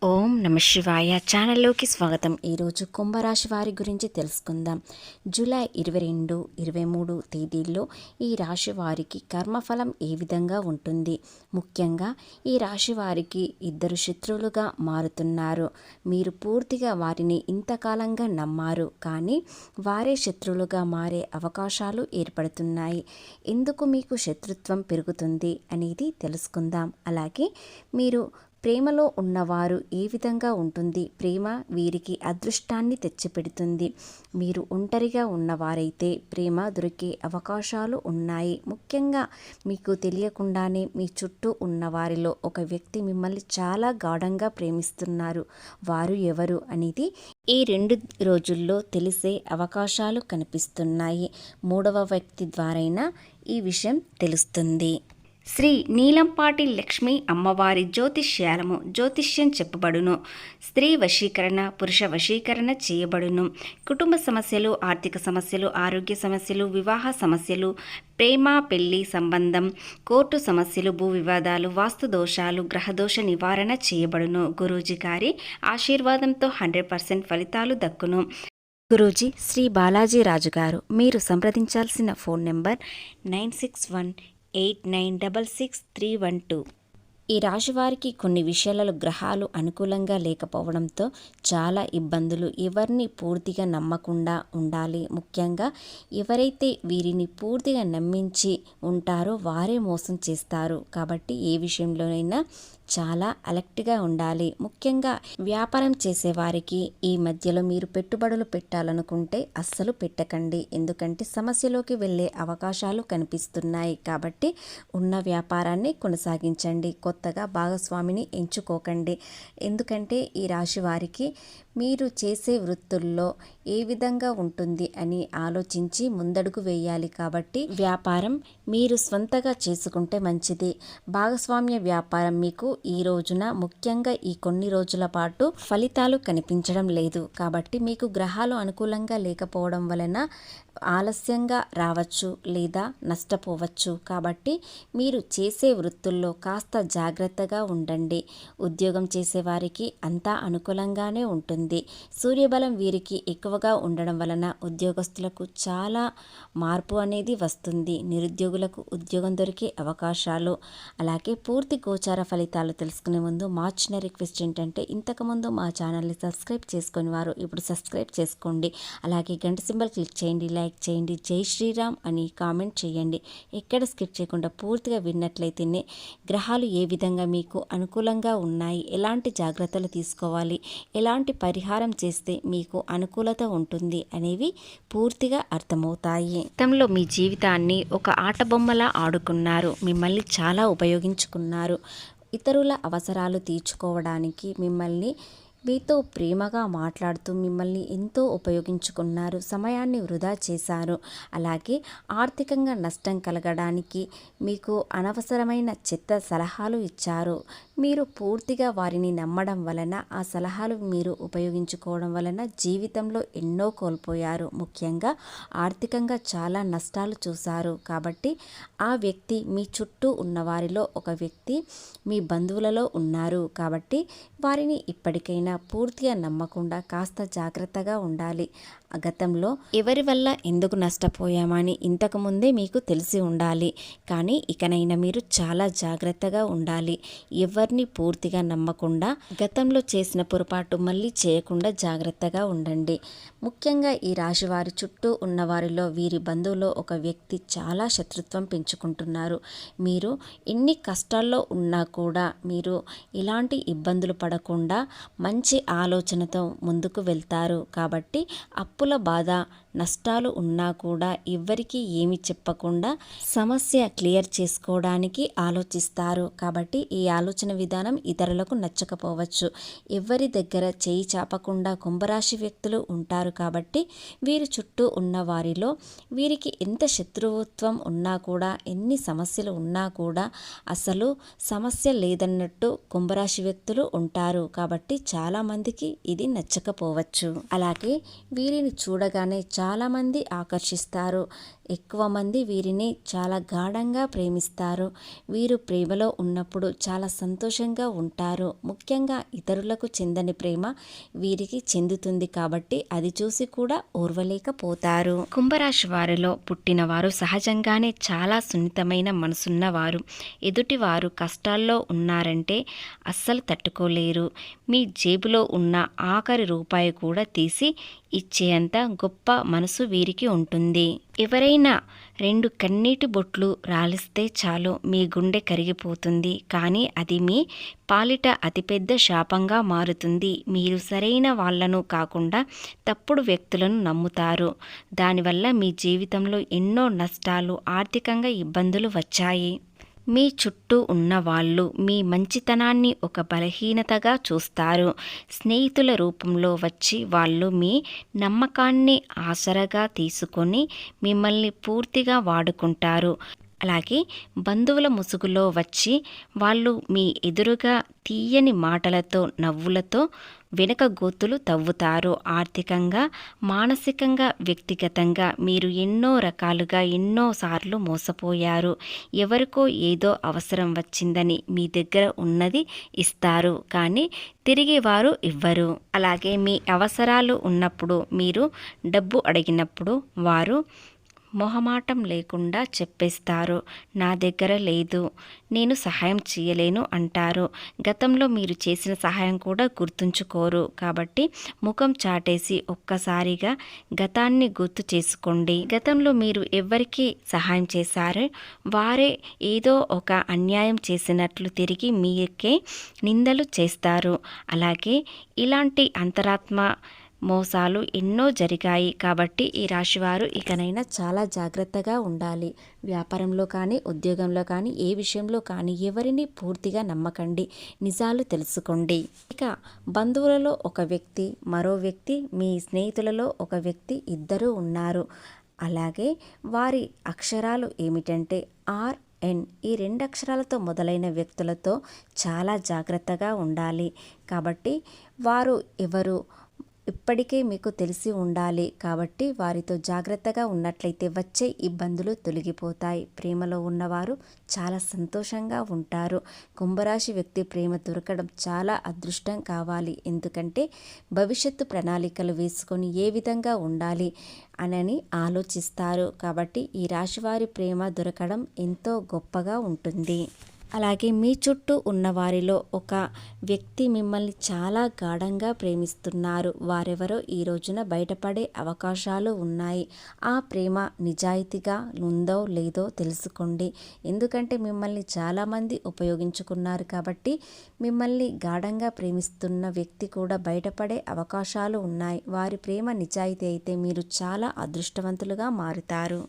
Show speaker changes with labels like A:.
A: ఓం నమ శివాయ ఛానల్లోకి స్వాగతం. ఈరోజు కుంభరాశి వారి గురించి తెలుసుకుందాం. జూలై 22, 23 తేదీల్లో ఈ రాశి వారికి కర్మఫలం ఏ విధంగా ఉంటుంది? ముఖ్యంగా ఈ రాశి వారికి ఇద్దరు శత్రువులుగా మారుతున్నారు. మీరు పూర్తిగా వారిని ఇంతకాలంగా నమ్మారు, కానీ వారే శత్రువులుగా మారే అవకాశాలు ఏర్పడుతున్నాయి. ఎందుకు మీకు శత్రుత్వం పెరుగుతుంది అనేది తెలుసుకుందాం. అలాగే మీరు ప్రేమలో ఉన్నవారు ఏ విధంగా ఉంటుంది? ప్రేమ వీరికి అదృష్టాన్ని తెచ్చిపెడుతుంది. మీరు ఒంటరిగా ఉన్నవారైతే ప్రేమ దొరికే అవకాశాలు ఉన్నాయి. ముఖ్యంగా మీకు తెలియకుండానే మీ చుట్టూ ఉన్న వారిలో ఒక వ్యక్తి మిమ్మల్ని చాలా గాఢంగా ప్రేమిస్తున్నారు. వారు ఎవరు అనేది ఈ 2 రోజుల్లో తెలిసే అవకాశాలు కనిపిస్తున్నాయి. మూడవ వ్యక్తి ద్వారైనా ఈ విషయం తెలుస్తుంది. శ్రీ నీలంపాటి లక్ష్మీ అమ్మవారి జ్యోతిష్యం చెప్పబడును. స్త్రీ వశీకరణ, పురుష వశీకరణ చేయబడును. కుటుంబ సమస్యలు, ఆర్థిక సమస్యలు, ఆరోగ్య సమస్యలు, వివాహ సమస్యలు, ప్రేమ పెళ్లి సంబంధం, కోర్టు సమస్యలు, భూ వివాదాలు, వాస్తు దోషాలు, గ్రహదోష నివారణ చేయబడును. గురూజీ గారి ఆశీర్వాదంతో 100% ఫలితాలు దక్కును. గురూజీ శ్రీ బాలాజీ రాజు గారు. మీరు సంప్రదించాల్సిన ఫోన్ నెంబర్ 9618966312. ఈ రాశివారికి కొన్ని విషయాలలో గ్రహాలు అనుకూలంగా లేకపోవడంతో చాలా ఇబ్బందులు. ఎవరిని పూర్తిగా నమ్మకుండా ఉండాలి. ముఖ్యంగా ఎవరైతే వీరిని పూర్తిగా నమ్మించి ఉంటారో వారే మోసం చేస్తారు. కాబట్టి ఏ విషయంలోనైనా చాలా అలర్ట్గా ఉండాలి. ముఖ్యంగా వ్యాపారం చేసేవారికి ఈ మధ్యలో మీరు పెట్టుబడులు పెట్టాలనుకుంటే అస్సలు పెట్టకండి. ఎందుకంటే సమస్యలోకి వెళ్ళే అవకాశాలు కనిపిస్తున్నాయి. కాబట్టి ఉన్న వ్యాపారాన్ని కొనసాగించండి. కొత్తగా భాగస్వామిని ఎంచుకోకండి. ఎందుకంటే ఈ రాశి వారికి మీరు చేసే వృత్తుల్లో ఏ విధంగా ఉంటుంది అని ఆలోచించి ముందడుగు వేయాలి. కాబట్టి వ్యాపారం మీరు స్వంతగా చేసుకుంటే మంచిది. భాగస్వామ్య వ్యాపారం మీకు ఈ రోజున, ముఖ్యంగా ఈ కొన్ని రోజుల పాటు ఫలితాలు కనిపించడం లేదు. కాబట్టి మీకు గ్రహాలు అనుకూలంగా లేకపోవడం వలన ఆలస్యంగా రావచ్చు లేదా నష్టపోవచ్చు. కాబట్టి మీరు చేసే వృత్తుల్లో కాస్త జాగ్రత్తగా ఉండండి. ఉద్యోగం చేసేవారికి అంతా అనుకూలంగానే ఉంటుంది. సూర్యబలం వీరికి ఎక్కువగా ఉండడం వలన ఉద్యోగస్తులకు చాలా మార్పు అనేది వస్తుంది. నిరుద్యోగులకు ఉద్యోగం దొరికే అవకాశాలు. అలాగే పూర్తి గోచార ఫలితాలు తెలుసుకునే ముందు మా చిన్న రిక్వెస్ట్ ఏంటంటే, ఇంతకుముందు మా ఛానల్ని సబ్స్క్రైబ్ చేసుకుని వారు ఇప్పుడు సబ్స్క్రైబ్ చేసుకోండి. అలాగే గంట సింబల్ క్లిక్ చేయండి, లైక్ చేయండి, జై శ్రీరామ్ అని కామెంట్ చేయండి. ఎక్కడ స్కిప్ చేయకుండా పూర్తిగా విన్నట్లయితేనే గ్రహాలు ఏ విధంగా మీకు అనుకూలంగా ఉన్నాయి, ఎలాంటి జాగ్రత్తలు తీసుకోవాలి, ఎలాంటి పరిహారం చేస్తే మీకు అనుకూలత ఉంటుంది అనేవి పూర్తిగా అర్థమవుతాయి. గతంలో మీ జీవితాన్ని ఒక ఆట బొమ్మలా ఆడుకున్నారు. మిమ్మల్ని చాలా ఉపయోగించుకున్నారు. ఇతరుల అవసరాలు తీర్చుకోవడానికి మిమ్మల్ని మీతో ప్రేమగా మాట్లాడుతూ మిమ్మల్ని ఎంతో ఉపయోగించుకున్నారు. సమయాన్ని వృధా చేశారు. అలాగే ఆర్థికంగా నష్టం కలగడానికి మీకు అనవసరమైన చెత్త సలహాలు ఇచ్చారు. మీరు పూర్తిగా వారిని నమ్మడం వలన, ఆ సలహాలు మీరు ఉపయోగించుకోవడం వలన జీవితంలో ఎన్నో కోల్పోయారు. ముఖ్యంగా ఆర్థికంగా చాలా నష్టాలు చూశారు. కాబట్టి ఆ వ్యక్తి మీ చుట్టూ ఉన్న వారిలో ఒక వ్యక్తి మీ బంధువులలో ఉన్నారు. కాబట్టి వారిని ఇప్పటికైనా పూర్తిగా నమ్మకుండా కాస్త జాగ్రత్తగా ఉండాలి. గతంలో ఎవరి వల్ల ఎందుకు నష్టపోయామని ఇంతకుముందే మీకు తెలిసి ఉండాలి. కానీ ఇకనైనా మీరు చాలా జాగ్రత్తగా ఉండాలి. ఎవరిని పూర్తిగా నమ్మకుండా, గతంలో చేసిన పొరపాటు మళ్ళీ చేయకుండా జాగ్రత్తగా ఉండండి. ముఖ్యంగా ఈ రాశి వారి చుట్టూ ఉన్న వారిలో వీరి బంధువులో ఒక వ్యక్తి చాలా శత్రుత్వం పెంచుకుంటున్నారు. మీరు ఎన్ని కష్టాల్లో ఉన్నా కూడా మీరు ఇలాంటి ఇబ్బందులు పడకుండా మంచి ఆలోచనతో ముందుకు వెళ్తారు. కాబట్టి అప్పుల బాధ, నష్టాలు ఉన్నా కూడా ఎవ్వరికీ ఏమి చెప్పకుండా సమస్య క్లియర్ చేసుకోవడానికి ఆలోచిస్తారు. కాబట్టి ఈ ఆలోచన విధానం ఇతరులకు నచ్చకపోవచ్చు. ఎవరి దగ్గర చేయి చాపకుండా కుంభరాశి వ్యక్తులు ఉంటారు. కాబట్టి వీరి చుట్టూ ఉన్న వారిలో వీరికి ఎంత శత్రుత్వం ఉన్నా కూడా, ఎన్ని సమస్యలు ఉన్నా కూడా అసలు సమస్య లేదన్నట్టు కుంభరాశి వ్యక్తులు ఉంటారు. కాబట్టి చాలామందికి ఇది నచ్చకపోవచ్చు. అలాగే వీరిని చూడగానే చాలామంది ఆకర్షిస్తారు. ఎక్కువ మంది వీరిని చాలా గాఢంగా ప్రేమిస్తారు. వీరు ప్రేమలో ఉన్నప్పుడు చాలా సంతోషంగా ఉంటారు. ముఖ్యంగా ఇతరులకు చెందని ప్రేమ వీరికి చెందుతుంది కాబట్టి అది చూసి కూడా ఓర్వలేకపోతారు. కుంభరాశి వారిలో పుట్టిన వారు సహజంగానే చాలా సున్నితమైన మనసున్నవారు. ఎదుటివారు కష్టాల్లో ఉన్నారంటే అస్సలు తట్టుకోలేరు. మీ జేబులో ఉన్న ఆఖరి రూపాయి కూడా తీసి ఇచ్చేంత గొప్ప మనసు వీరికి ఉంటుంది. ఎవరైనా 2 కన్నీటి బొట్లు రాలిస్తే చాలు మీ గుండె కరిగిపోతుంది. కానీ అది మీ పాలిట అతిపెద్ద శాపంగా మారుతుంది. మీరు సరైన వాళ్లను కాకుండా తప్పుడు వ్యక్తులను నమ్ముతారు. దానివల్ల మీ జీవితంలో ఎన్నో నష్టాలు, ఆర్థికంగా ఇబ్బందులు వచ్చాయి. మీ చుట్టూ ఉన్న వాళ్ళు మీ మంచితనాన్ని ఒక బలహీనతగా చూస్తారు. స్నేహితుల రూపంలో వచ్చి వాళ్ళు మీ నమ్మకాన్ని ఆసరాగా తీసుకొని మిమ్మల్ని పూర్తిగా వాడుకుంటారు. అలాగే బంధువుల ముసుగులో వచ్చి వాళ్ళు మీ ఎదురుగా తీయని మాటలతో, నవ్వులతో వెనుక గోతులు తవ్వుతారు. ఆర్థికంగా, మానసికంగా, వ్యక్తిగతంగా మీరు ఎన్నో రకాలుగా ఎన్నోసార్లు మోసపోయారు. ఎవరికో ఏదో అవసరం వచ్చిందని మీ దగ్గర ఉన్నది ఇస్తారు, కానీ తిరిగి వారు ఇవ్వరు. అలాగే మీ అవసరాలు ఉన్నప్పుడు మీరు డబ్బు అడిగినప్పుడు వారు మొహమాటం లేకుండా చెప్పేస్తారు, నా దగ్గర లేదు, నేను సహాయం చేయలేను అంటారు. గతంలో మీరు చేసిన సహాయం కూడా గుర్తుంచుకోరు. కాబట్టి ముఖం చాటేసి ఒక్కసారిగా గతాన్ని గుర్తు చేసుకోండి. గతంలో మీరు ఎవరికి సహాయం చేశారో వారే ఏదో ఒక అన్యాయం చేసినట్లు తిరిగి మీకే నిందలు చేస్తారు. అలాగే ఇలాంటి అంతరాత్మ మోసాలు ఎన్నో జరిగాయి. కాబట్టి ఈ రాశివారు ఇకనైనా చాలా జాగ్రత్తగా ఉండాలి. వ్యాపారంలో కానీ, ఉద్యోగంలో కానీ, ఏ విషయంలో కానీ ఎవరిని పూర్తిగా నమ్మకండి. నిజాలు తెలుసుకోండి. ఇక బంధువులలో ఒక వ్యక్తి, మరో వ్యక్తి, మీ స్నేహితులలో ఒక వ్యక్తి, ఇద్దరు ఉన్నారు. అలాగే వారి అక్షరాలు ఏమిటంటే RN. ఈ 2 అక్షరాలతో మొదలైన వ్యక్తులతో చాలా జాగ్రత్తగా ఉండాలి. కాబట్టి వారు ఎవరు ఇప్పటికే మీకు తెలిసి ఉండాలి. కాబట్టి వారితో జాగ్రత్తగా ఉన్నట్లయితే వచ్చే ఇబ్బందులు తొలగిపోతాయి. ప్రేమలో ఉన్నవారు చాలా సంతోషంగా ఉంటారు. కుంభరాశి వ్యక్తి ప్రేమ దొరకడం చాలా అదృష్టం కావాలి. ఎందుకంటే భవిష్యత్తు ప్రణాళికలు వేసుకొని ఏ విధంగా ఉండాలి అని ఆలోచిస్తారు. కాబట్టి ఈ రాశివారి ప్రేమ దొరకడం ఎంతో గొప్పగా ఉంటుంది. అలాగే మీ చుట్టూ ఉన్న వారిలో ఒక వ్యక్తి మిమ్మల్ని చాలా గాఢంగా ప్రేమిస్తున్నారు. వారెవరో ఈ రోజున బయటపడే అవకాశాలు ఉన్నాయి. ఆ ప్రేమ నిజాయితీగా ఉందో లేదో తెలుసుకోండి. ఎందుకంటే మిమ్మల్ని చాలామంది ఉపయోగించుకున్నారు. కాబట్టి మిమ్మల్ని గాఢంగా ప్రేమిస్తున్న వ్యక్తి కూడా బయటపడే అవకాశాలు ఉన్నాయి. వారి ప్రేమ నిజాయితీ అయితే మీరు చాలా అదృష్టవంతులుగా మారుతారు.